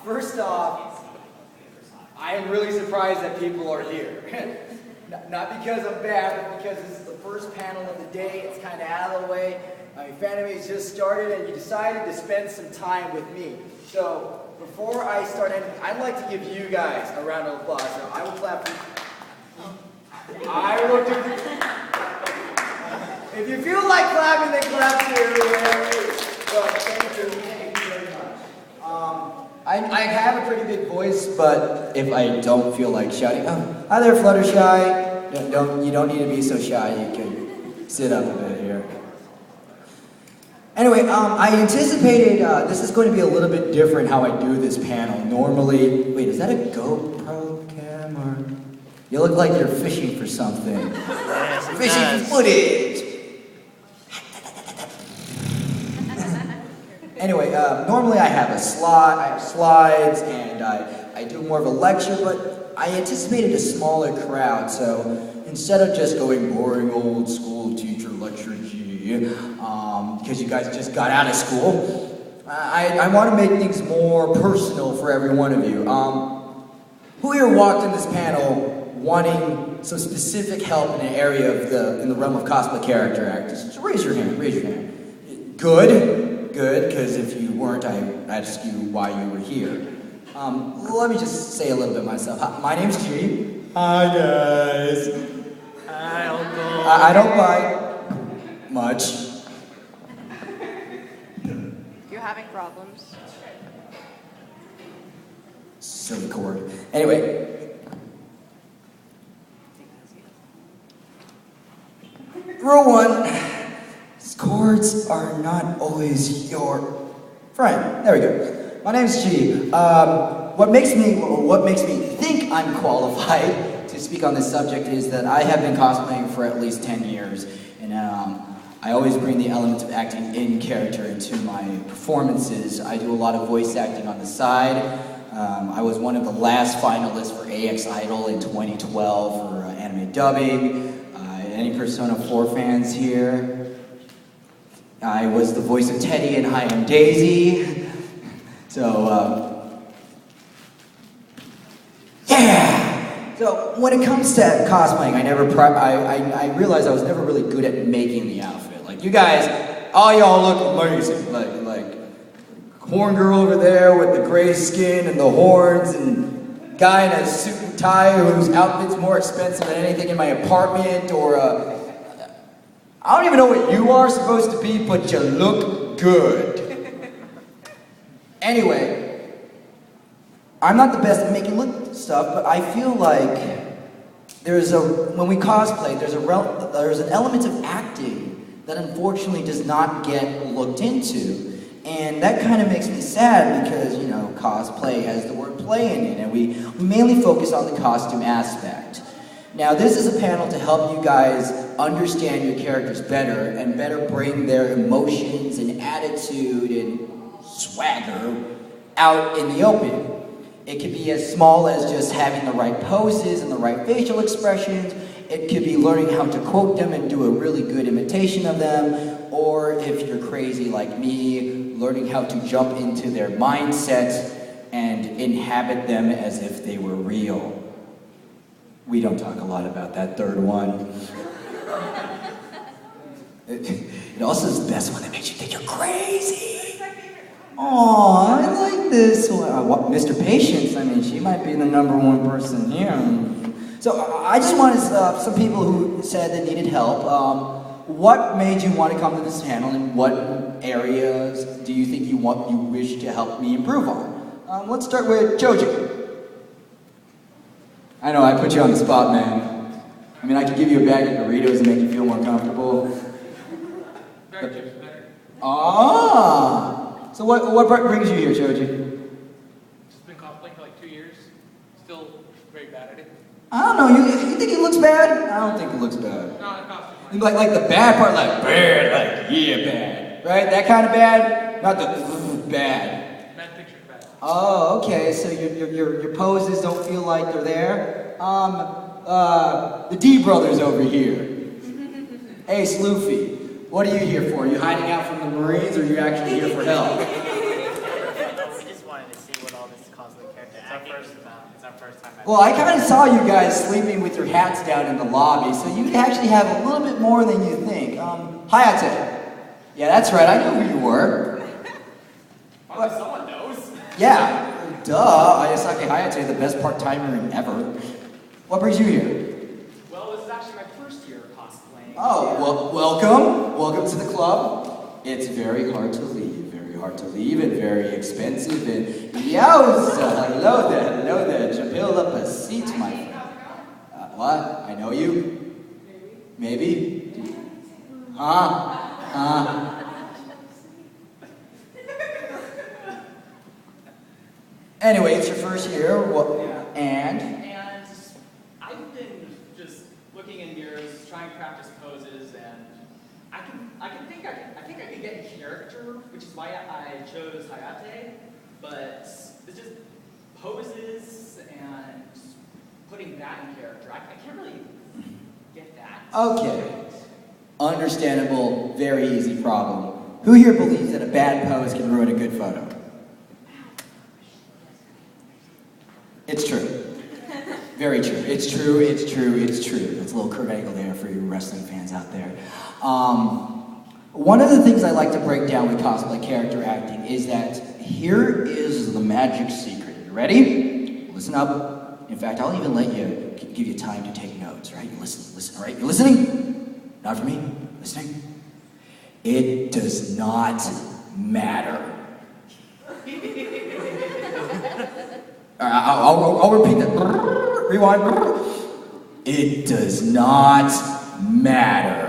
First off, I am really surprised that people are here. Not because I'm bad, but because this is the first panel of the day. It's kind of out of the way. I mean, Fanime just started, and you decided to spend some time with me. So before I start anything, I'd like to give you guys a round of applause. So I will clap for you. I will do. If you feel like clapping, then clap too. So thank you very much. I have a pretty big voice, but if I don't feel like shouting, hi there, Fluttershy. You don't need to be so shy. You can sit up a bit here. Anyway, I anticipated this is going to be a little bit different how I do this panel. Normally, wait, is that a GoPro cam or? You look like you're fishing for something. Yes, fishing for footage. Anyway, normally I have slides, and I do more of a lecture, but I anticipated a smaller crowd, so instead of just going boring old school teacher lecture, because you guys just got out of school, I want to make things more personal for every one of you. Who here walked in this panel wanting some specific help in an area of in the realm of cosplay character actors? Just raise your hand, raise your hand. Good, because if you weren't, I'd ask you why you were here. Let me just say a little bit myself. My name's G. Hi, guys. Hi, Uncle. I don't bite much. You're having problems. Silly cord. Anyway. Rule 1. Cords are not always your friend. There we go. My name's G. What makes me think I'm qualified to speak on this subject is that I have been cosplaying for at least 10 years, and I always bring the element of acting in character into my performances. I do a lot of voice acting on the side. I was one of the last finalists for AX Idol in 2012 for anime dubbing. Any Persona 4 fans here? I was the voice of Teddy in Hi, I'm Daisy. So, yeah! So, when it comes to cosplaying, I realized I was never really good at making the outfit. Like, you guys, all y'all look amazing. Like, horn girl over there with the gray skin and the horns, and guy in a suit and tie whose outfit's more expensive than anything in my apartment, or I don't even know what you are supposed to be, but you look good. Anyway, I'm not the best at making look stuff, but I feel like when we cosplay, there's an element of acting that unfortunately does not get looked into. And that kind of makes me sad because, you know, cosplay has the word play in it, and we mainly focus on the costume aspect. Now, this is a panel to help you guys understand your characters better and better bring their emotions and attitude and swagger out in the open. It could be as small as just having the right poses and the right facial expressions. It could be learning how to quote them and do a really good imitation of them. Or if you're crazy like me, learning how to jump into their mindsets and inhabit them as if they were real. We don't talk a lot about that third one. It also is the best one that makes you think you're crazy. Aw, I like this one. Mr. Patience, I mean, she might be the #1 person here. So I just wanted some people who said they needed help. What made you want to come to this panel, and what areas do you think you wish to help me improve on? Let's start with Joji. I know, I put you on the spot, man. I mean, I could give you a bag of Doritos and make you feel more comfortable. Better chips, better. Ah! So what brings you here, Joji? Just been cosplaying for like 2 years. Still very bad at it. I don't know, you think it looks bad? I don't think it looks bad. No, the costume. Like the bad part, like bad, like yeah, bad. Right? That kind of bad? Not the bad. Bad picture, bad. Oh, okay, so your poses don't feel like they're there? The D brothers over here. Hey, Sloofy, what are you here for? Are you hiding out from the Marines, or are you actually here for help? Just wanted to see what all this cosplay character. It's our first time. Well, I kind of saw you guys sleeping with your hats down in the lobby, so you actually have a little bit more than you think. Hayate. Yeah, that's right, I knew who you were. Well, someone knows. Yeah, duh. Ayasake Hayate, the best part-timer ever. What brings you here? Well, this is actually my first year of cosplaying. Oh, well, welcome. Welcome to the club. It's very hard to leave. Hard to leave and very expensive and yowza, hello there, Jamil up a seat, my friend. What? I know you? Maybe? Huh? Anyway, it's your first year, and I've been just looking in mirrors, trying to practice poses, and I think I can get in character, which is why I chose Hayate, but it's just poses and putting that in character. I can't really get that. Okay. Understandable, very easy problem. Who here believes that a bad pose can ruin a good photo? It's true. Very true. It's true. That's a little Kurt Angle there for you wrestling fans out there. One of the things I like to break down with cosplay character acting is that here is the magic secret. You ready? Listen up. In fact, I'll even let you give you time to take notes, right? Listen, all right? You listening? Not for me? Listening? It does not matter. I'll repeat that. Rewind. It does not matter.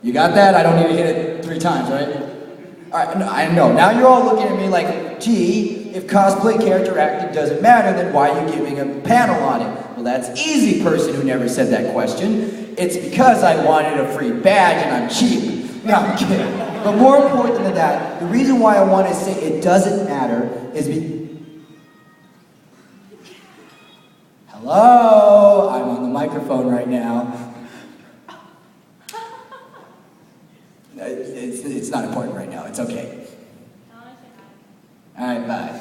You got that? I don't need to hit it 3 times, right? All right, no, I know. Now you're all looking at me like, gee, if cosplay character acting doesn't matter, then why are you giving a panel on it? Well, that's easy, person who never said that question. It's because I wanted a free badge and I'm cheap. No, I'm kidding. But more important than that, the reason why I want to say it doesn't matter is Hello? I'm on the microphone right now. It's not important right now. It's okay. All right, bye.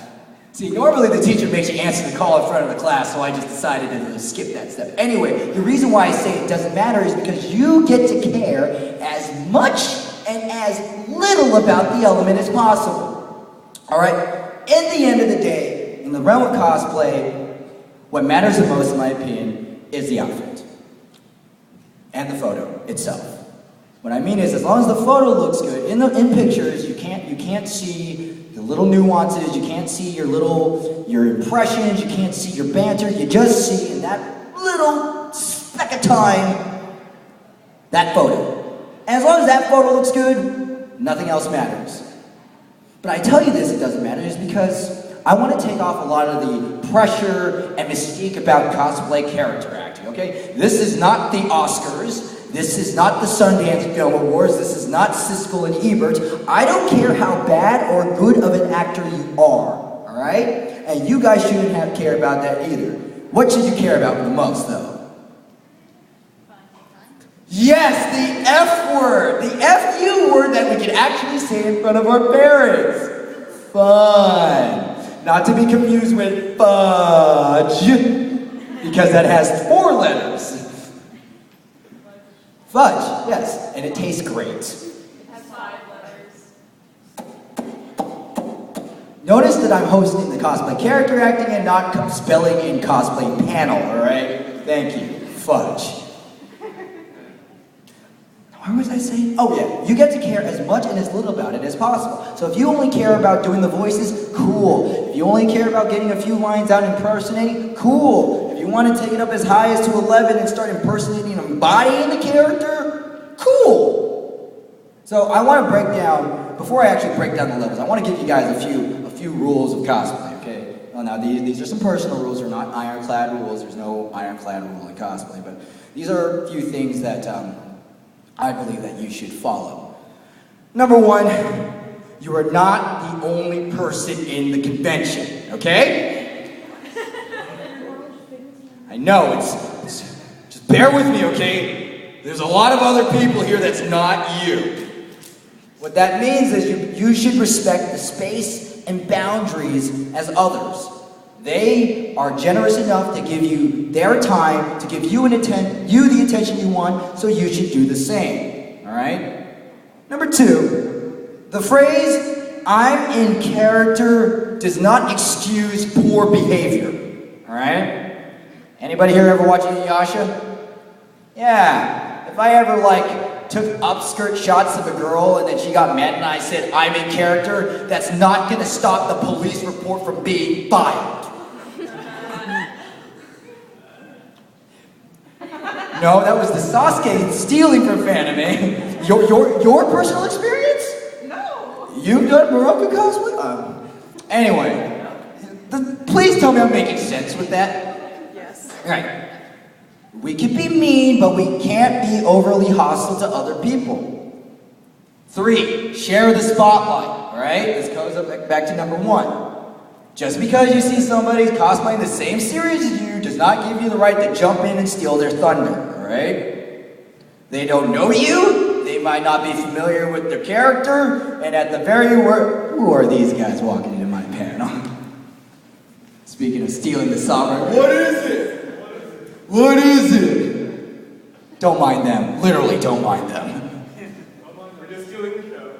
See, normally the teacher makes you answer the call in front of the class, so I just decided to skip that step. Anyway, the reason why I say it doesn't matter is because you get to care as much and as little about the element as possible. All right? In the end of the day, in the realm of cosplay, what matters the most, in my opinion, is the outfit and the photo itself. What I mean is, as long as the photo looks good, in pictures, you can't see the little nuances, you can't see your impressions, you can't see your banter, you just see in that little speck of time, that photo. And as long as that photo looks good, nothing else matters. But I tell you this, it doesn't matter, is because I want to take off a lot of the pressure and mystique about cosplay character acting, okay? This is not the Oscars. This is not the Sundance Film Awards. This is not Siskel and Ebert. I don't care how bad or good of an actor you are, all right? And you guys shouldn't care about that either. What should you care about the most, though? Yes, the F word. The F-U word that we can actually say in front of our parents. Fun. Not to be confused with fudge, because that has 4 letters. Fudge, yes, and it tastes great. It has 5 letters. Notice that I'm hosting the cosplay character acting and not spelling in cosplay panel, alright? Thank you. Fudge. What was I saying? Oh yeah, you get to care as much and as little about it as possible. So if you only care about doing the voices, cool. If you only care about getting a few lines out impersonating, cool. If you want to take it up as high as to 11 and start impersonating and embodying the character, cool. So I want to break down, before I actually break down the levels, I want to give you guys a few rules of cosplay, okay? Well, now these are some personal rules, they're not ironclad rules, there's no ironclad rule in cosplay, but these are a few things that I believe that you should follow. Number 1, you are not the only person in the convention, okay? I know, just bear with me, okay? There's a lot of other people here that's not you. What that means is you should respect the space and boundaries as others. They are generous enough to give you their time, to give you the attention you want, so you should do the same. All right? Number 2, the phrase, "I'm in character," does not excuse poor behavior. All right? Anybody here ever watch Inuyasha? Yeah. If I ever, took upskirt shots of a girl and then she got mad and I said, "I'm in character," that's not going to stop the police report from being filed. No, that was the Sasuke stealing from Fanime. Your personal experience? No. You've done Morocco cosplay? Anyway, please tell me I'm making sense with that. Yes. Right. We can be mean, but we can't be overly hostile to other people. 3, share the spotlight. All right? This goes back to number 1. Just because you see somebody cosplaying the same series as you does not give you the right to jump in and steal their thunder. All right? They don't know you. They might not be familiar with their character. And at the very worst, who are these guys walking into my panel? Speaking of stealing the sovereign, what is it? What is it? Don't mind them. Literally, don't mind them. We're just doing the show.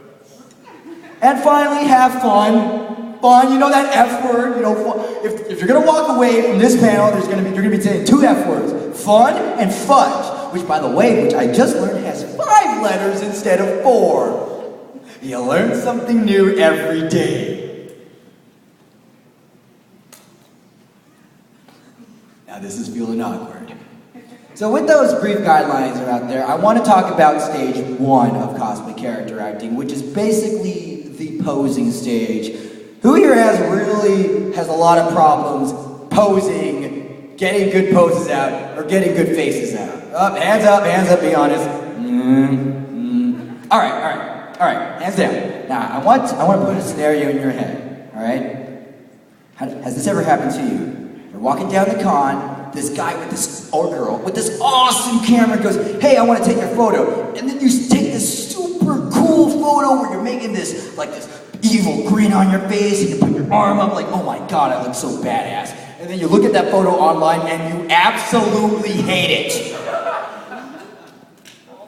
And finally, have fun. Fun, you know that F word. You know, if you're gonna walk away from this panel, you're gonna be saying 2 F words: fun and fudge. Which, by the way, which I just learned has 5 letters instead of 4. You learn something new every day. Now this is feeling awkward. So with those brief guidelines are out there, I want to talk about stage 1 of cosplay character acting, which is basically the posing stage. Who here has a lot of problems posing, getting good poses out, or getting good faces out? Hands up, be honest. All right, hands down. Now, I want to put a scenario in your head, all right? Has this ever happened to you? You're walking down the con, this guy or girl with this awesome camera goes, "Hey, I want to take your photo." And then you take this super cool photo where you're making this evil grin on your face, and you put your arm up like, "Oh my God, I look so badass." And then you look at that photo online and you absolutely hate it.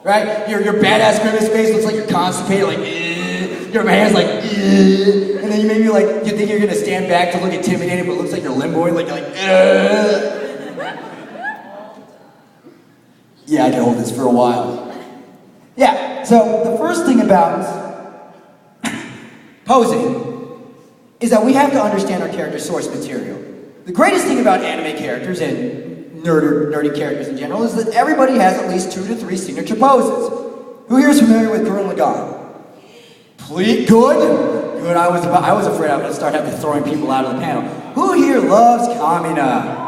Right? Your badass grimace face looks like you're constipated, like, your hand's like, and then you maybe you think you're gonna stand back to look intimidating, but it looks like you're limboing, like you're like, Yeah, I can hold this for a while. Yeah, so the first thing about posing is that we have to understand our character's source material. The greatest thing about anime characters and nerdy characters in general is that everybody has at least 2 to 3 signature poses. Who here is familiar with Gurren Lagann? Please, good. I was afraid I was gonna start throwing people out of the panel. Who here loves Kamina?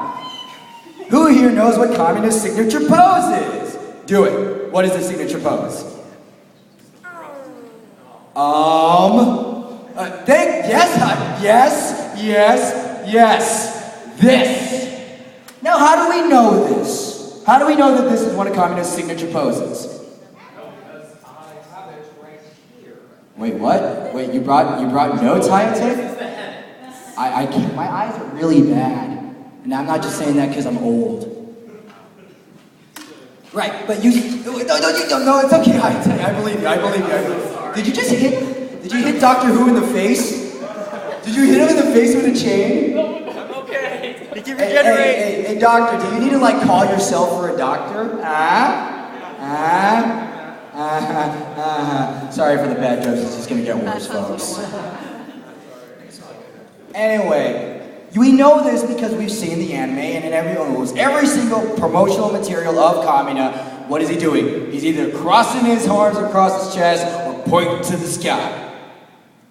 Who here knows what Kamina's signature pose is? Do it. What is the signature pose? Yes. This. Now, how do we know this? How do we know that this is one of Kamina's signature poses? Wait, what? Wait, you brought notes, Hayate? I can't. My eyes are really bad, and I'm not just saying that because I'm old. Right, but no, it's okay, Hayate. I believe you. Did you hit Doctor Who in the face? Did you hit him in the face with a chain? No, I'm okay. He can regenerate. Hey, doctor, do you need to call yourself for a doctor? Sorry for the bad jokes, it's just gonna get worse, folks. Anyway, we know this because we've seen the anime, and in every single promotional material of Kamina, what is he doing? He's either crossing his arms across his chest or pointing to the sky.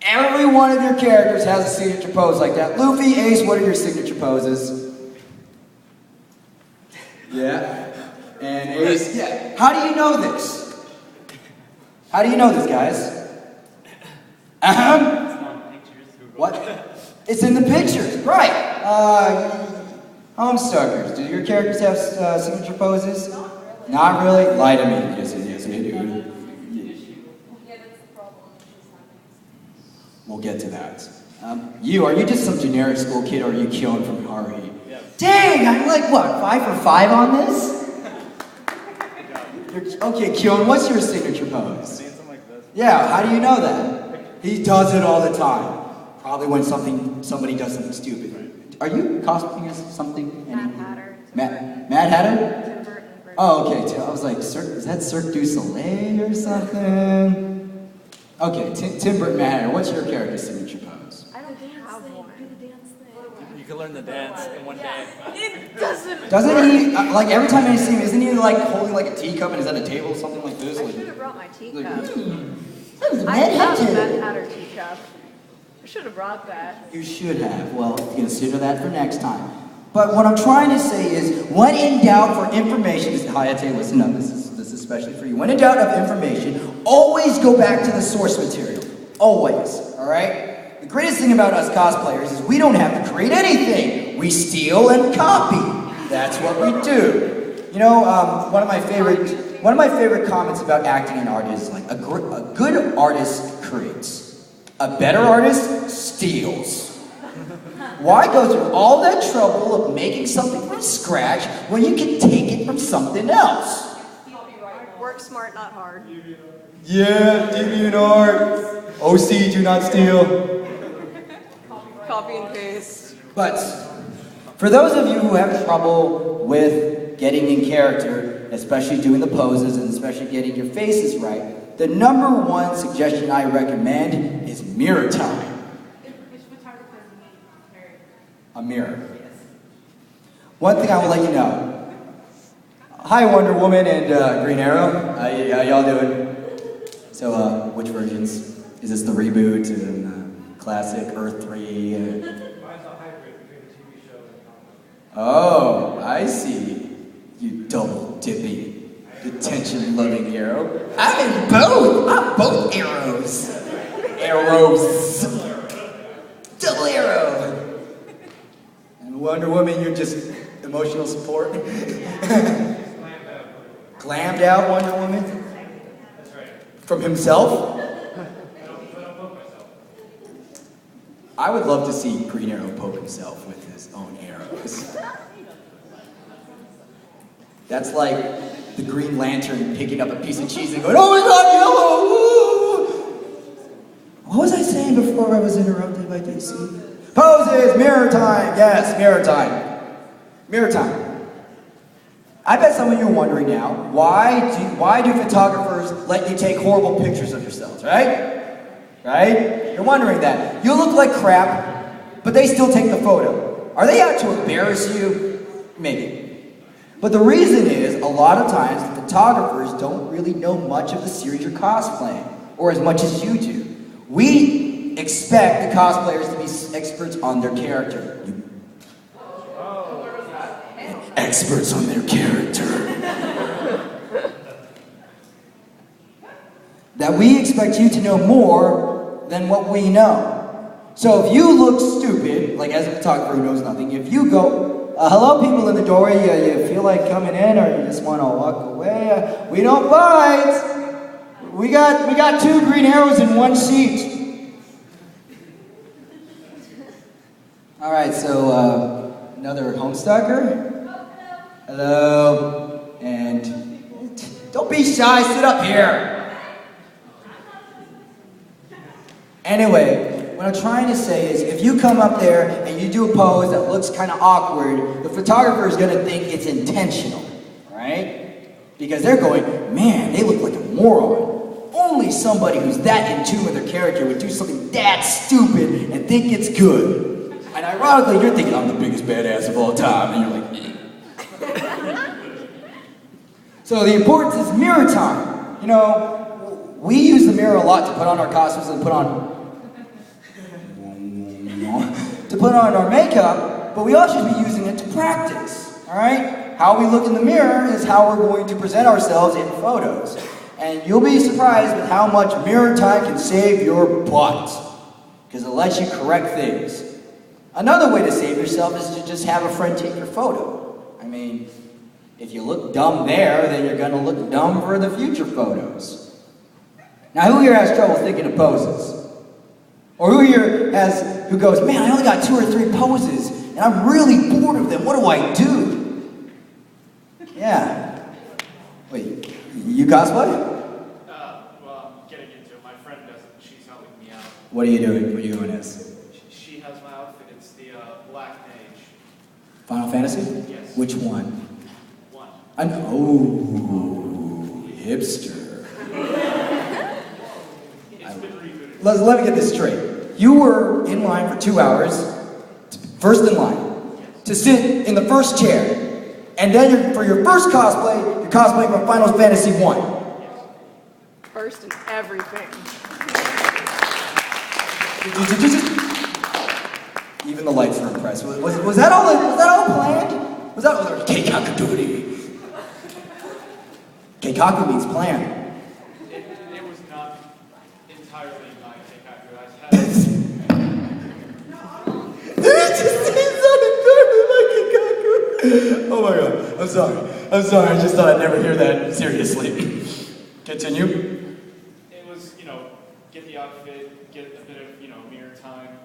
Every one of your characters has a signature pose like that. Luffy, Ace, what are your signature poses? Yeah. And Ace, yeah. How do you know this? How do you know this, guys? What? It's in the pictures, right. Homestuckers, do your characters have signature poses? Not really. Lie to me. Yes, they do. Yeah, that's the problem. We'll get to that. Are you just some generic school kid or are you Kyon from Haruhi? Yes. Dang, I'm like, what, 5 for 5 on this? Okay, Kyon, what's your signature pose? Something like this. Yeah, how do you know that? He does it all the time. Probably when somebody does something stupid. Are you cosplaying as something? Mad Hatter. Mad Hatter? Tim Burton. Oh, okay. I was like, is that Cirque du Soleil or something? Okay, Tim Burton Mad Hatter, what's your character's signature pose? I don't have one. You can learn the dance in one day. It doesn't. Doesn't he, like every time I see him, isn't he like holding like a teacup and is at a table or something like this? I Like, should have brought my teacup. that was a I Mad have a Hatter. Mad Hatter teacup. I should have brought that. You should have. Well, consider that for next time. But what I'm trying to say is, when in doubt for information, Hayate, listen up, this is especially for you. When in doubt of information, always go back to the source material. Always, all right? The greatest thing about us cosplayers is we don't have to create anything. We steal and copy. That's what we do. You know, one of my favorite comments about acting and art is like, a good artist creates. A better artist steals. Why go through all that trouble of making something from scratch when you can take it from something else? Work smart, not hard. Yeah, DeviantArt. OC, do not steal. Copy and paste. But for those of you who have trouble with getting in character, especially doing the poses and especially getting your faces right, the number one suggestion I recommend is mirror time. A mirror. One thing I will let you know. Hi, Wonder Woman and Green Arrow. How y'all doing? So, which versions? Is this the reboot and classic Earth 3? Mine's a hybrid between the TV show and comic. Oh, I see. You double dipping, detention-loving arrow. I'm in both. I'm both arrows. Arrows. Double arrow. And Wonder Woman, you're just emotional support. Glammed out Wonder Woman? That's right. From himself? I don't poke myself. I would love to see Green Arrow poke himself with his own arrows. That's like the Green Lantern picking up a piece of cheese and going, oh my god, yellow! Woo! What was I saying before I was interrupted by DC? Poses! Mirror time! Yes, mirror time. Mirror time. I bet some of you are wondering now, why do photographers let you take horrible pictures of yourselves, right? Right? You're wondering that. You look like crap, but they still take the photo. Are they out to embarrass you? Maybe. But the reason is, a lot of times, the photographers don't really know much of the series you're cosplaying, or as much as you do. We expect the cosplayers to be experts on their character. Experts on their character. That we expect you to know more than what we know. So if you look stupid, like as a photographer who knows nothing, if you go, hello people in the doorway, you feel like coming in or you just want to walk away, we don't bite. We got 2 green arrows in 1 seat. All right, so another Homestucker. Hello, and don't be shy, sit up here. Anyway, what I'm trying to say is if you come up there and you do a pose that looks kind of awkward, the photographer is going to think it's intentional, right? Because they're going, man, they look like a moron. Only somebody who's that in tune with their character would do something that stupid and think it's good. And ironically, you're thinking, I'm the biggest badass of all time, and you're like, So the importance is mirror time. You know, we use the mirror a lot to put on our costumes and put on our makeup, but we also should be using it to practice, all right? How we look in the mirror is how we're going to present ourselves in photos. And you'll be surprised with how much mirror time can save your butt, because it lets you correct things. Another way to save yourself is to just have a friend take your photo. I mean, if you look dumb there, then you're going to look dumb for the future photos. Now, who here has trouble thinking of poses? Or who goes, man, I only got 2 or 3 poses, and I'm really bored of them. What do I do? Yeah. Wait, you cosplay? Well, I'm getting into it. My friend doesn't. She's helping me out. What are you doing? What are you doing as? She has my outfit. It's the Black Mage. Final Fantasy? Yes. Which one? One. Oh, hipster. It's been rebooted. Let me get this straight. You were in line for 2 hours, first in line, to sit in the first chair. And then for your first cosplay, you're cosplaying from Final Fantasy 1. First in everything. Even the lights were impressed. Was that all planned? Was that Keikaku duty? Keikaku means plan. It was not entirely my Keikaku. I had It just seems so entirely like Keikaku. Oh my god. I'm sorry. I just thought I'd never hear that seriously. Continue. It was, get the outfit, get a bit of, mirror time.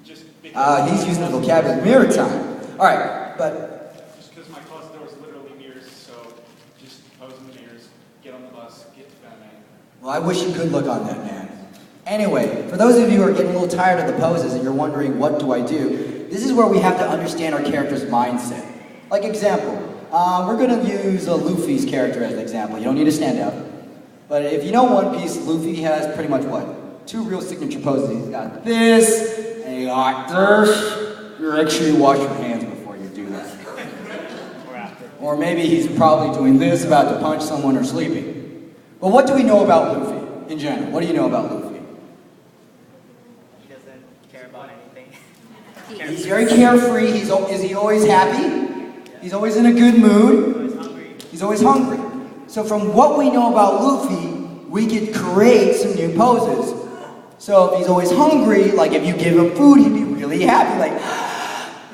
Just because. He's using the vocabulary mirror time. Alright, but Just because my closet door is literally mirrors, so just pose in the mirrors, get on the bus, get to Fanime. well, I wish you could look on that, man. Anyway, for those of you who are getting a little tired of the poses and you're wondering what do I do, this is where we have to understand our character's mindset. Like example, we're gonna use Luffy's character as an example. You don't need to stand up. But if you know One Piece, Luffy has pretty much what? 2 real signature poses. He's got this, and he got this. You actually wash your hands before you do that. Or after. Or maybe he's probably doing this, about to punch someone or sleeping. But what do we know about Luffy in general? What do you know about Luffy? He doesn't care about anything. He's very carefree. Is he always happy? He's always in a good mood. He's hungry. He's always hungry. So from what we know about Luffy, we could create some new poses. So if he's always hungry, like if you give him food, he'd be really happy. Like,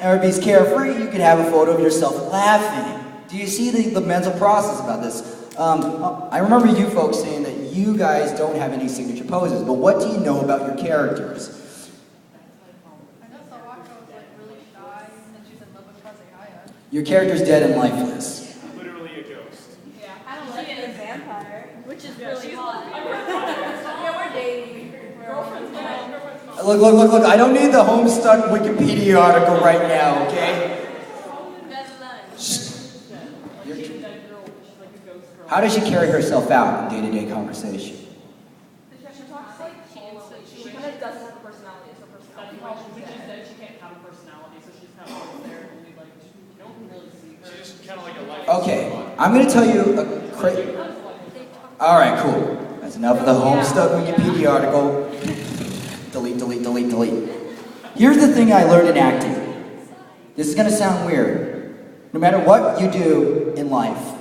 or if he's carefree, you could have a photo of yourself laughing. Do you see the mental process about this? I remember you folks saying that you guys don't have any signature poses, but what do you know about your characters? I know Sawako was like really shy and she's in love with Kazehaya. Your character's dead and lifeless. Literally a ghost. Yeah, I don't She like is a it. vampire, which is Yeah, really she's hot. yeah, we're dating. Girlfriend's Look, I don't need the Homestuck Wikipedia article right now, okay? How does she carry herself out in day-to-day conversation? She talks like she kind of doesn't have a personality. It's her personality. Which is that she can't have a personality, so she's kind of always there and we like you don't really see her. She's just kind of like a life. Okay, I'm going to tell you a crazy... Alright, cool. That's enough of the Homestuck Wikipedia article. Delete. Here's the thing I learned in acting. This is going to sound weird. No matter what you do in life,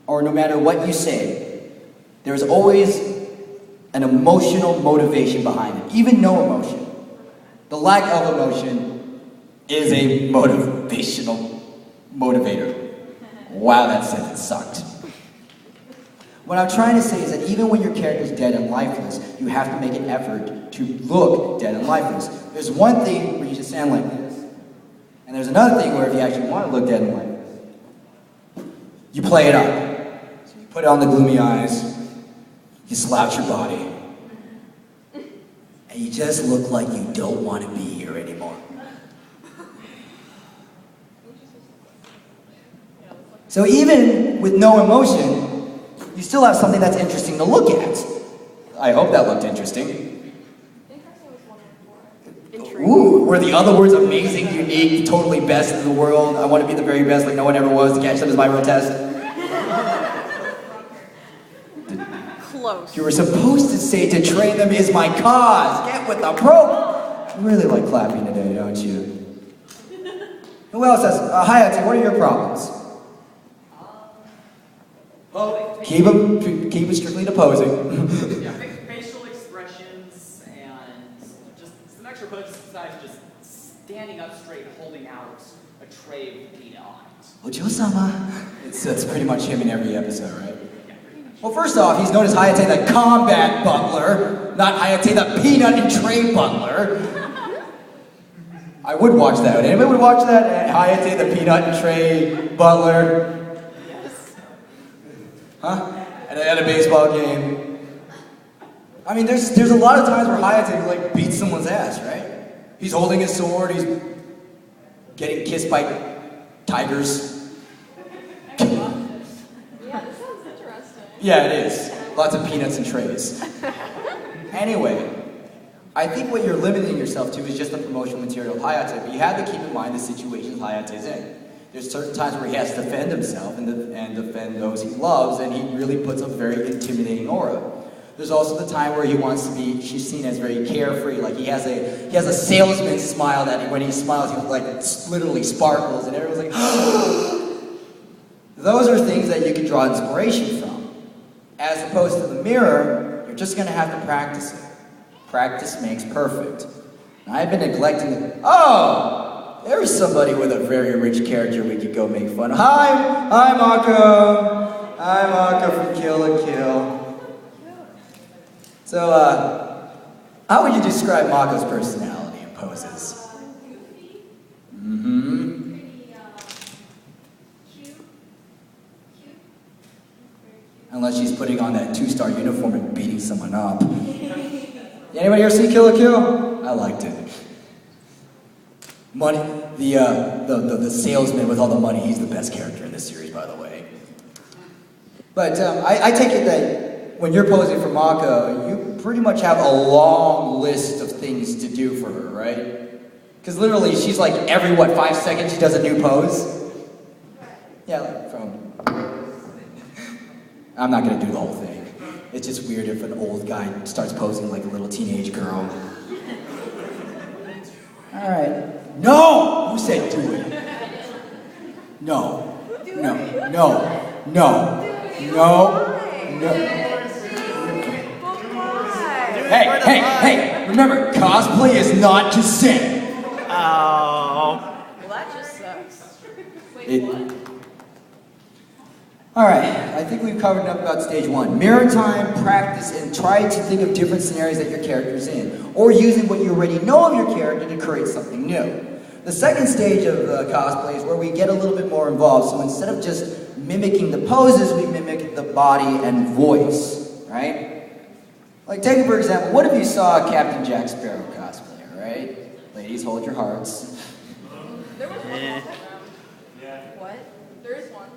or no matter what you say, there's always an emotional motivation behind it. Even no emotion. The lack of emotion is a motivational motivator. Wow, that sentence sucked. What I'm trying to say is that even when your character's dead and lifeless, you have to make an effort to look dead and lifeless. There's one thing where you just stand like this, and there's another thing where if you actually want to look dead and lifeless, you play it up. So you put on the gloomy eyes, you slouch your body, and you just look like you don't want to be here anymore. So even with no emotion, you still have something that's interesting to look at. I hope that looked interesting. Ooh, were the other words amazing, unique, totally best in the world? I want to be the very best like no one ever was. To catch them is my real test. Close. You were supposed to say to train them is my cause. Get with the program. You really like clapping today, don't you? Who else has? Hayate, what are your problems? Well, keep it strictly to posing. Yeah, facial expressions and just some extra puts besides just standing up straight, holding out a tray with pita on it. Ojo-sama. It's pretty much him in every episode, right? Yeah, pretty much. Well, first off, he's known as Hayate the Combat Butler, not Hayate the Peanut and Tray Butler. I would watch that. Anybody would watch that? Hayate the Peanut and Tray Butler? Yes. Huh? At a baseball game. I mean, there's a lot of times where Hayate like beats someone's ass, right? He's holding his sword, he's getting kissed by tigers. Yeah, this sounds interesting. Yeah, it is. Lots of peanuts and trays. Anyway, I think what you're limiting yourself to is just the promotional material of Hayate, but you have to keep in mind the situations Hayate's in. There's certain times where he has to defend himself and defend those he loves, and he really puts up a very intimidating aura. There's also the time where he wants to be, she's seen as very carefree, like he has a salesman smile that when he smiles, he like literally sparkles, and everyone's like, those are things that you can draw inspiration from. As opposed to the mirror, you're just gonna have to practice it. Practice makes perfect. And I've been neglecting it. Oh, there's somebody with a very rich character we could go make fun of. Hi, Mako. Hi, Mako from Kill la Kill. So, how would you describe Mako's personality and poses? Mm-hmm. Unless she's putting on that 2-star uniform and beating someone up. Anybody ever see Kill la Kill? I liked it. Money, the salesman with all the money, he's the best character in this series, by the way. But I take it that when you're posing for Mako, you pretty much have a long list of things to do for her, right? Because literally, she's like every, 5 seconds she does a new pose? Yeah, like from... I'm not gonna do the whole thing. It's just weird if an old guy starts posing like a little teenage girl. All right. No! Who said do it? No. No. No. No. No. No. Hey! Remember, cosplay is not to sing. Well, that just sucks. Wait, what? Alright, I think we've covered enough about stage 1. Mirror time, practice, and try to think of different scenarios that your character's in, or using what you already know of your character to create something new. The second stage of cosplay is where we get a little bit more involved, so instead of just mimicking the poses, we mimic the body and voice, right? Like, take it for example, what if you saw a Captain Jack Sparrow cosplay, right? Ladies, hold your hearts. There was one. What? There is one.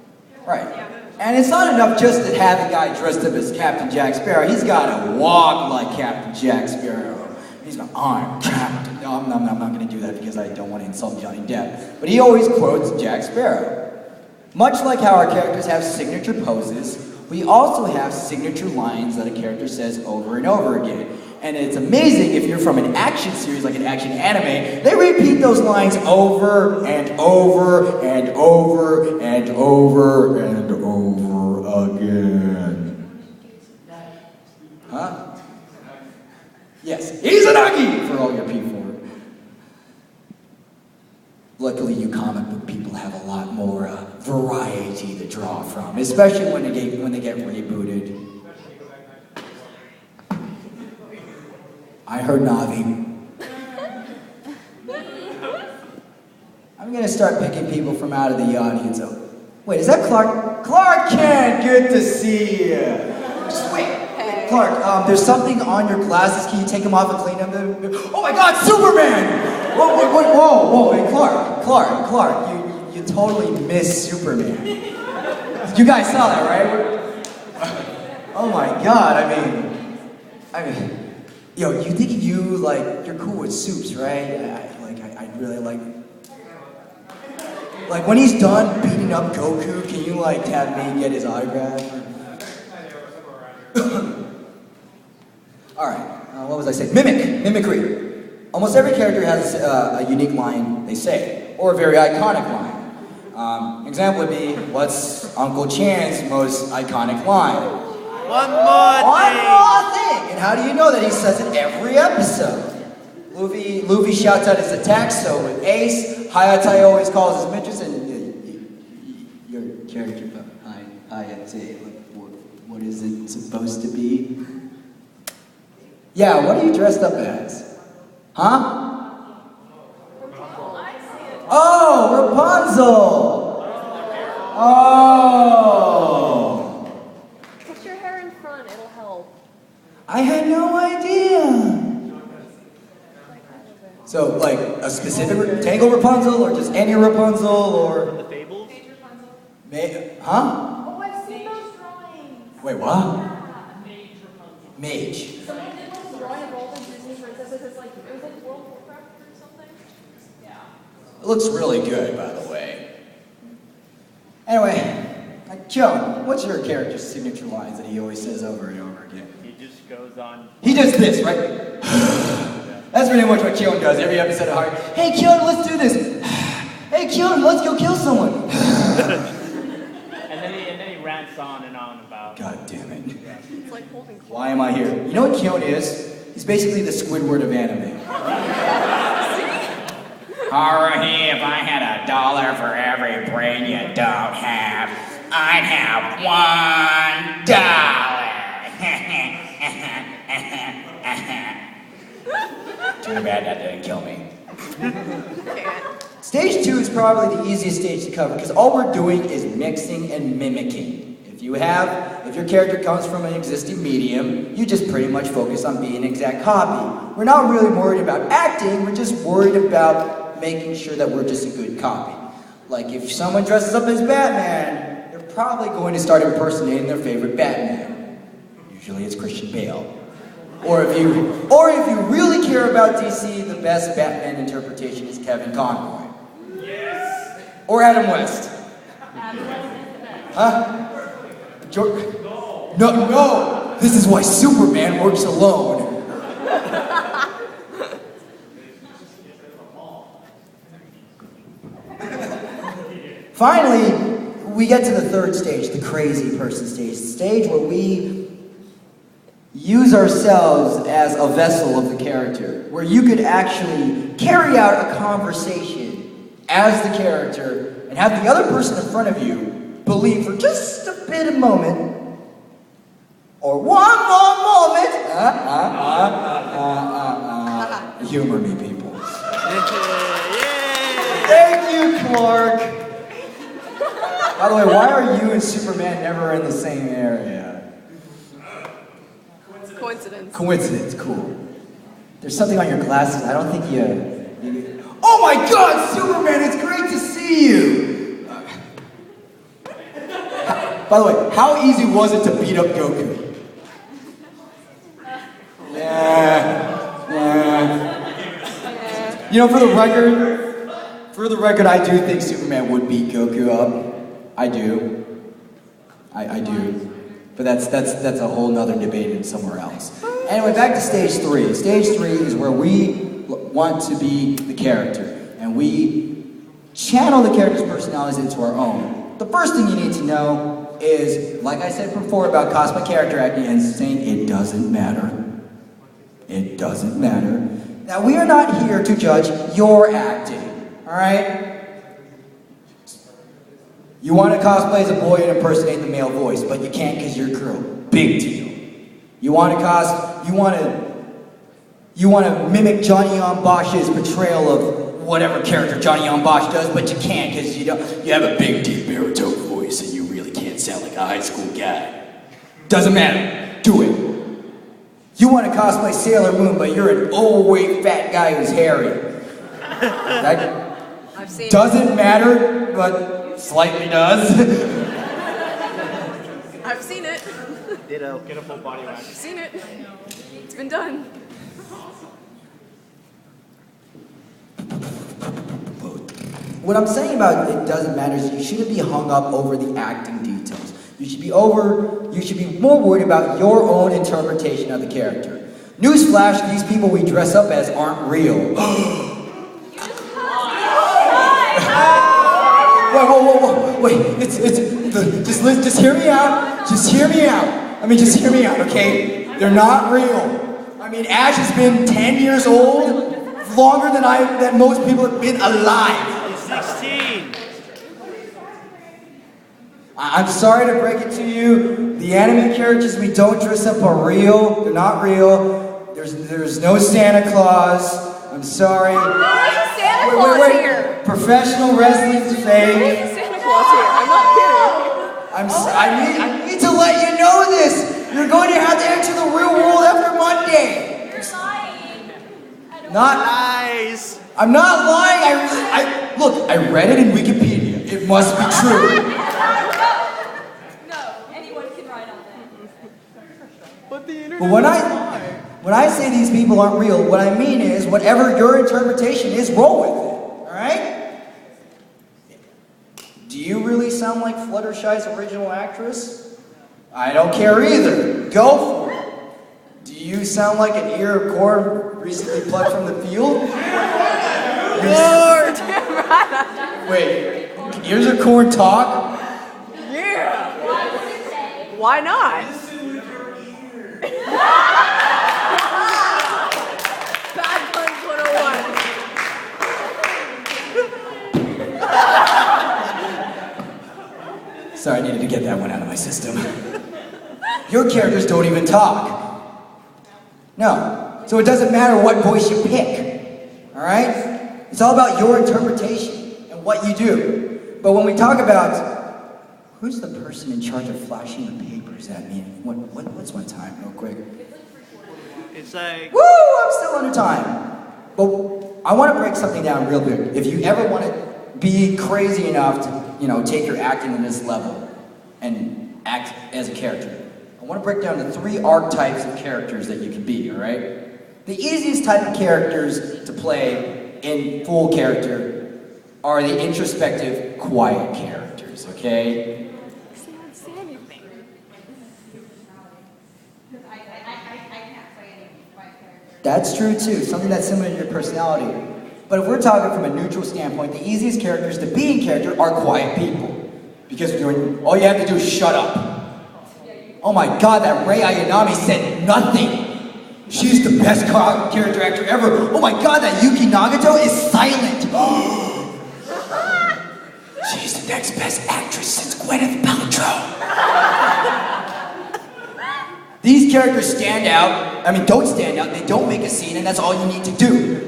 Right. And it's not enough just to have a guy dressed up as Captain Jack Sparrow. He's got to walk like Captain Jack Sparrow. He's going, I'm Captain. No, I'm not going to do that because I don't want to insult Johnny Depp. But he always quotes Jack Sparrow. Much like how our characters have signature poses, we also have signature lines that a character says over and over again. And it's amazing if you're from an action series like an action anime, they repeat those lines over and over and over and over and over again. Huh? Yes, Izanagi for all your P4. Luckily, you comic book people have a lot more variety to draw from, especially when they get rebooted. I heard Navi. I'm gonna start picking people from out of the audience. Oh, wait, is that Clark? Clark Kent, good to see you. Just wait, Clark. There's something on your glasses. Can you take them off and clean them? Oh my God, Superman! Whoa! Hey, Clark, you totally missed Superman. You guys saw that, right? Oh my God, I mean. Yo, you think you're cool with soups, right? I really like. Like when he's done beating up Goku, can you have me get his autograph? All right. What was I saying? Mimicry. Almost every character has a unique line they say, or a very iconic line. Example would be, what's Uncle Chan's most iconic line? One more thing! And how do you know that he says it every episode? Luffy shouts out his attacks, so with Ace, Hayate always calls his mistress, and your character, Hayate, what is it supposed to be? Yeah, what are you dressed up as? Huh? Oh, Rapunzel! Oh! Put your hair in front, it'll help. I had no idea. So, like, a specific Tangle Rapunzel, or just any Rapunzel, or... The Fables? Huh? Oh, I've seen those drawings. Wait, what? Mage Rapunzel. Mage. Someone did like a drawing of all the Disney princesses. It was like World of Warcraft or something. Yeah. It looks really good, by the way. Anyway, Joe, what's your character's signature lines that he always says over and over again? He just goes on. He does this, right? That's pretty much what Keon does every episode of Heart. Hey, Keon, let's do this. Hey, Keon, let's go kill someone. And then he rants on and on about. God damn it. It's like holding claws. Why am I here? You know what Keon is? He's basically the Squidward of anime. Alright, if I had $1 for every brain you don't have, I'd have $1. Too bad that didn't kill me. Stage 2 is probably the easiest stage to cover because all we're doing is mixing and mimicking. If your character comes from an existing medium, you just pretty much focus on being an exact copy. We're not really worried about acting, we're just worried about making sure that we're just a good copy. Like if someone dresses up as Batman, they're probably going to start impersonating their favorite Batman. Usually it's Christian Bale. Or if you really care about DC, the best Batman interpretation is Kevin Conroy. Yes. Or Adam West. Huh? No. This is why Superman works alone. Finally, we get to the third stage, the crazy person stage. The stage where we use ourselves as a vessel of the character, where you could actually carry out a conversation as the character and have the other person in front of you believe for just a bit of moment, or one more moment, humor me, people. Thank you, Clark. By the way, why are you and Superman never in the same area? Coincidence, cool. There's something on your glasses. I don't think you... Oh my God, Superman! It's great to see you. By the way, how easy was it to beat up Goku? Yeah. You know, for the record, I do think Superman would beat Goku up. I do. I do. But that's a whole nother debate in somewhere else. Anyway, back to stage 3. Stage 3 is where we want to be the character. And we channel the character's personalities into our own. The first thing you need to know is, like I said before about cosplay character acting and saying it doesn't matter. It doesn't matter. Now, we are not here to judge your acting, alright? You want to cosplay as a boy and impersonate the male voice, but you can't because you're a girl. Big deal. You want to mimic Johnny on Bosch's portrayal of whatever character Johnny on Bosch does, but you can't because you have a big, deep baritone voice and you really can't sound like a high school guy. Doesn't matter. Do it. You want to cosplay Sailor Moon, but you're an overweight fat guy who's hairy. That doesn't matter, but slightly does. I've seen it. Ditto. Get a full body wax. I've seen it. It's been done. What I'm saying about it doesn't matter is you shouldn't be hung up over the acting details. You should be more worried about your own interpretation of the character. Newsflash, these people we dress up as aren't real. Wait, just hear me out. Just hear me out. Just hear me out, okay? They're not real. Ash has been 10 years old, longer than most people have been alive. He's 16. I'm sorry to break it to you. The anime characters we don't dress up are real. They're not real. There's no Santa Claus. I'm sorry. There's a Santa Claus here. Professional wrestling's fake. There's a Santa Claus here. I'm not kidding. I need to let you know this. You're going to have to enter the real world after Monday. You're lying. Not Nice. I'm not lying. Look, I read it in Wikipedia. It must be true. No, anyone can write on that. But the internet. But when I say these people aren't real, what I mean is whatever your interpretation is, roll with it. All right? Do you really sound like Fluttershy's original actress? I don't care either. Go for it. Do you sound like an ear of corn recently plucked from the field? Lord! Wait, ears of corn talk? Yeah! Why not? Bad Puns 101. Sorry, I needed to get that one out of my system. Your characters don't even talk. No. So it doesn't matter what voice you pick. Alright? It's all about your interpretation and what you do. But when we talk about who's the person in charge of flashing the papers at me? What's my time, real quick? It's like. Woo! I'm still under time. But I want to break something down real big. If you ever want to be crazy enough to, take your acting to this level and act as a character, I want to break down the 3 archetypes of characters that you can be, all right? The easiest type of characters to play in full character are the introspective, quiet characters, okay? Can't say anything. I can't play any white character. That's true too, something that's similar to your personality. But if we're talking from a neutral standpoint, the easiest characters to be in character are quiet people. Because all you have to do is shut up. Oh my god, that Rei Ayanami said nothing. She's the best character actor ever. Oh my god, that Yuki Nagato is silent. She's the next best actress since Gwyneth Paltrow. These characters stand out. Don't stand out. They don't make a scene, and that's all you need to do.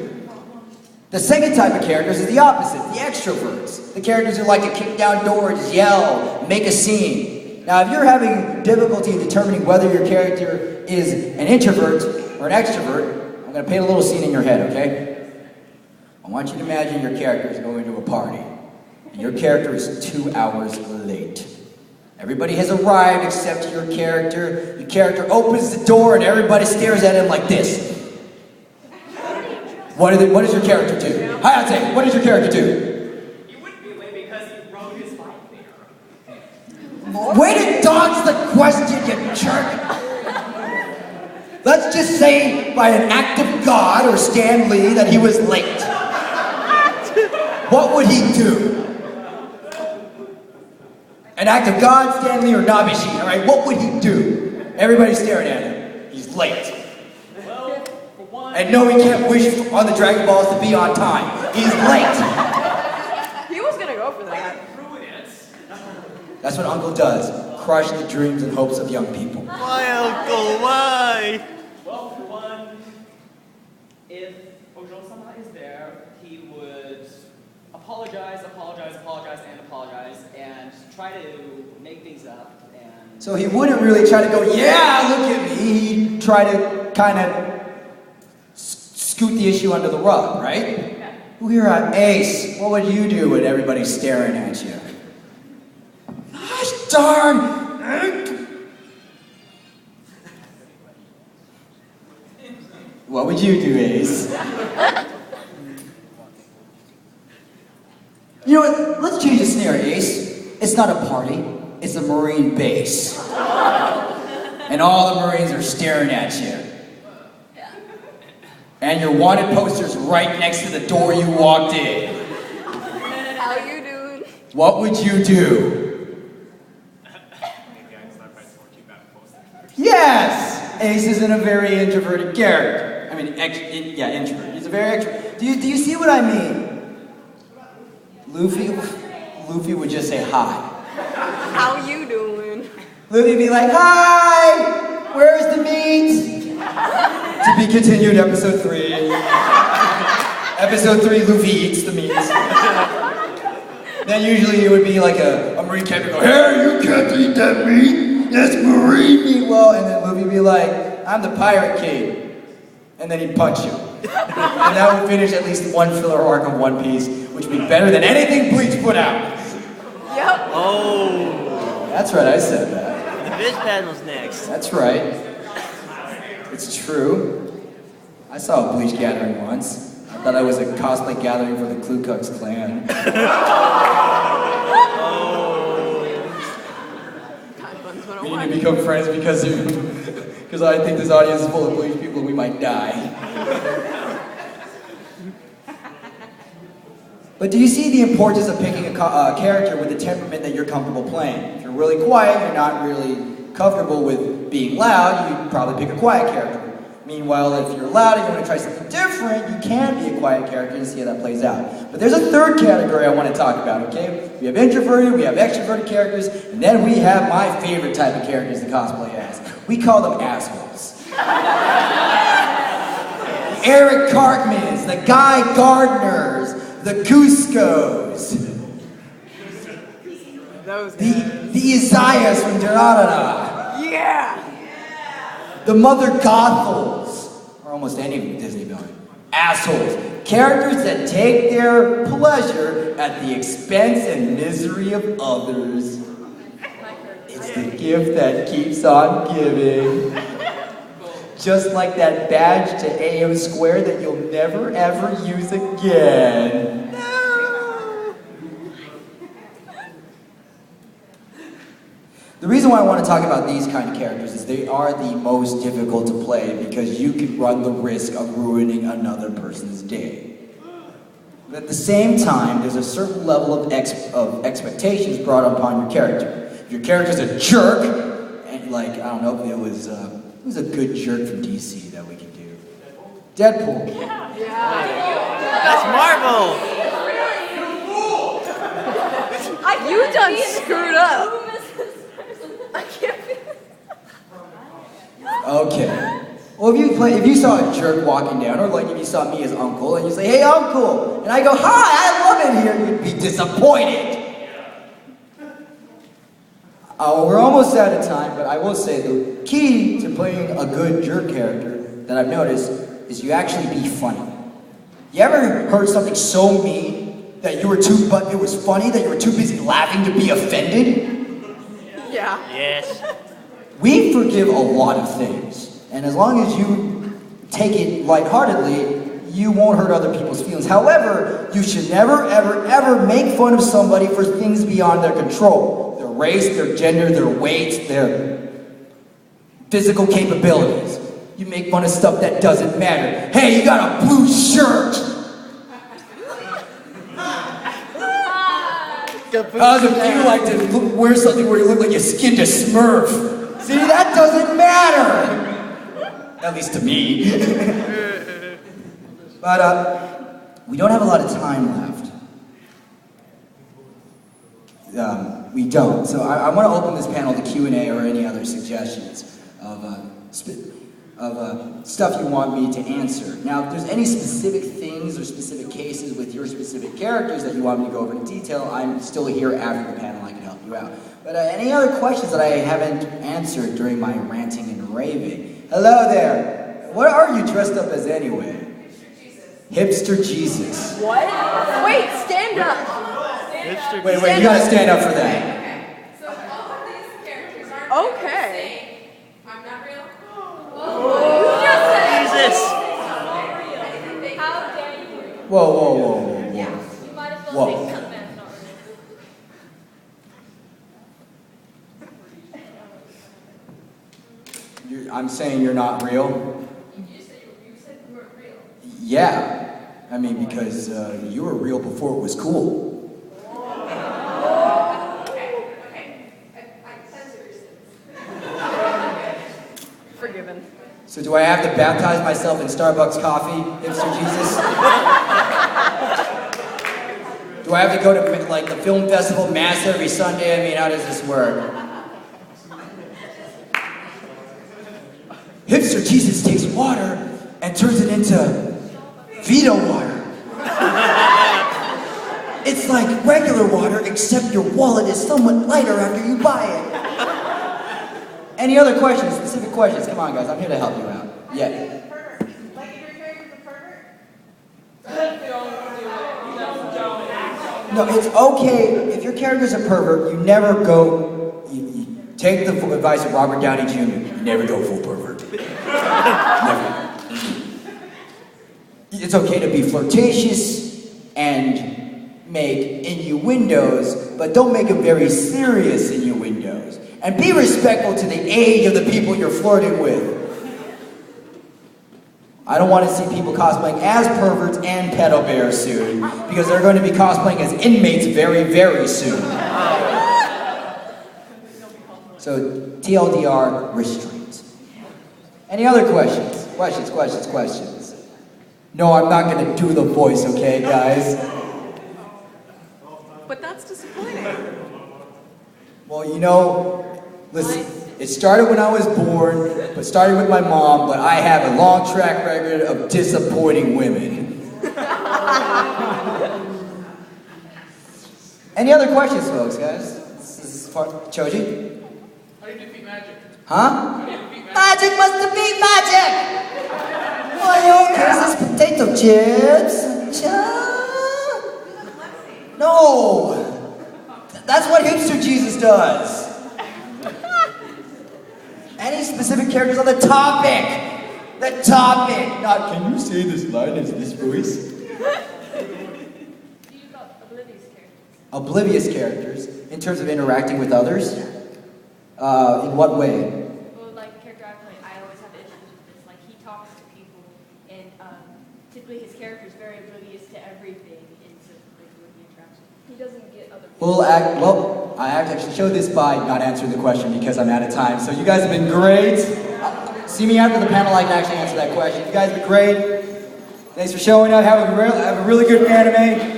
The second type of characters is the opposite, the extroverts. The characters who like to kick down doors, yell, make a scene. Now, if you're having difficulty in determining whether your character is an introvert or an extrovert, I'm going to paint a little scene in your head, okay? I want you to imagine your character is going to a party, and your character is 2 hours late. Everybody has arrived except your character. Your character opens the door, and everybody stares at him like this. What does your character do? Hayate, what does your character do? He wouldn't be late because he rode his bike there. Way to dodge the question, you jerk! Let's just say by an act of God or Stan Lee that he was late. What would he do? An act of God, Stan Lee, or Nabishi, alright? What would he do? Everybody's staring at him. He's late. Well, for one. And no, he can't wish on the Dragon Balls to be on time. He's late. He was gonna go for that. Ruin it. That's what Uncle does. Crush the dreams and hopes of young people. Why, Uncle? Why? Well, for one, if Ojo-sama is there, he would apologize, and try to make things up. And So he wouldn't really try to go, yeah, look at me. He'd try to kind of scoot the issue under the rug, right? Yeah. Well, here at Ace, what would you do when everybody's staring at you? Gosh darn! What would you do, Ace? You know what? Let's change the scenario, Ace. It's not a party. It's a Marine base. And all the Marines are staring at you. And your wanted poster's right next to the door you walked in. How you doing? What would you do? Maybe I'd start by torching that poster first. Yes! Ace isn't a very introverted character. Introvert. He's a very extrovert. Do you see what I mean? Luffy would just say hi. How you doing? Luffy be like, hi! Where's the meat? To be continued, episode 3. Episode 3, Luffy eats the meat. Then usually it would be like a Marine captain go, hey, you can't eat that meat! That's Marine meat! Well, and then Luffy be like, I'm the Pirate King. And then he'd punch you. And that would finish at least one filler arc of One Piece, which would be better than anything Bleach put out. Yep. Oh. That's right, I said that. The fish panel's next. That's right. It's true. I saw a Bleach gathering once. I thought I was a cosplay gathering for the Ku Klux Klan. We need to become friends because I think this audience is full of Bleach people and we might die. But do you see the importance of picking a character with the temperament that you're comfortable playing? If you're really quiet, you're not really comfortable with being loud, you'd probably pick a quiet character. Meanwhile, if you're loud and you want to try something different, you can be a quiet character and see how that plays out. But there's a third category I want to talk about, okay? We have introverted, we have extroverted characters, and then we have my favorite type of characters to cosplay as. We call them assholes. The Eric Cartmans, the Guy Gardners, the Cuscos. The Isaiahs from Charater. Yeah. The Mother Gothels, or almost any Disney villain. Assholes. Characters that take their pleasure at the expense and misery of others. It's the gift that keeps on giving. Just like that badge to AM Square that you'll never ever use again. The reason why I want to talk about these kind of characters is they are the most difficult to play because you can run the risk of ruining another person's day. But at the same time, there's a certain level of expectations brought upon your character. If your character's a jerk, and like, I don't know, if it was a good jerk from DC that we can do. Deadpool. That's Marvel. You done screwed up. I can't be. Okay. Well, if you saw a jerk walking down, or like if you saw me as Uncle, and you say, "Hey, Uncle," and I go, "Hi, I love it here," you'd be disappointed. We're almost out of time, but I will say the key to playing a good jerk character that I've noticed is you actually be funny. You ever heard something so mean that it was funny that you were too busy laughing to be offended? Yeah. Yes. We forgive a lot of things, and as long as you take it lightheartedly, you won't hurt other people's feelings. However, you should never, ever, ever make fun of somebody for things beyond their control. Their race, their gender, their weight, their physical capabilities. You make fun of stuff that doesn't matter. Hey, you got a blue shirt! How does it feel like to wear something where you look like you skinned a Smurf? See, that doesn't matter! At least to me. But, we don't have a lot of time left. We don't. So I want to open this panel to Q&A or any other suggestions of stuff you want me to answer. Now, if there's any specific things or specific cases with your specific characters that you want me to go over in detail, I'm still here after the panel. I can help you out. But any other questions that I haven't answered during my ranting and raving? Hello there. What are you dressed up as anyway? Hipster Jesus. What? Wait, stand up. Wait, you gotta stand up for that. Okay, so all of these characters aren't Okay. I'm not real. You just said Jesus. How dare you? Whoa. You might as well Whoa. say something that's not real. I'm saying you're not real? You said you weren't real. Yeah. I mean, because you were real before it was cool. Okay. I censor your sins. forgiven. So do I have to baptize myself in Starbucks coffee, hipster Jesus? Do I have to go to like the film festival mass every Sunday? I mean, how does this work? Hipster Jesus takes water and turns it into Vito water. It's like regular water, except your wallet is somewhat lighter after you buy it. Any other questions, specific questions? Come on, guys, I'm here to help you out. Yeah. No, it's okay. If your character's a pervert, you never go. You take the advice of Robert Downey Jr. You never go full pervert. Never. It's okay to be flirtatious and make innuendos, but don't make them very serious innuendos. And be respectful to the age of the people you're flirting with. I don't want to see people cosplaying as perverts and pedal bears soon, because they're going to be cosplaying as inmates very, very soon. So, TLDR, restraint. Any other questions? Questions? No, I'm not going to do the voice, okay, guys? But that's disappointing. Well, you know, listen, it started when I was born, but started with my mom, but I have a long track record of disappointing women. Any other questions, folks, guys? This is Choji? How do you defeat magic? Huh? How do you defeat magic? Magic must defeat magic! Well, okay, is this potato chips? No! That's what Hipster Jesus does. Any specific characters on the topic? The topic! Not, can you say this line as this voice? You got oblivious characters. Oblivious characters, in terms of interacting with others? In what way? Well, like the character I play, I always have issues with this. Like, he talks to people, and typically his character is very oblivious to everything, and so like when he interacts with he doesn't get other people. Well, I have to actually show this by not answering the question because I'm out of time. So you guys have been great. See me after the panel, I can actually answer that question. You guys have been great. Thanks for showing up. Have a really good Fanime.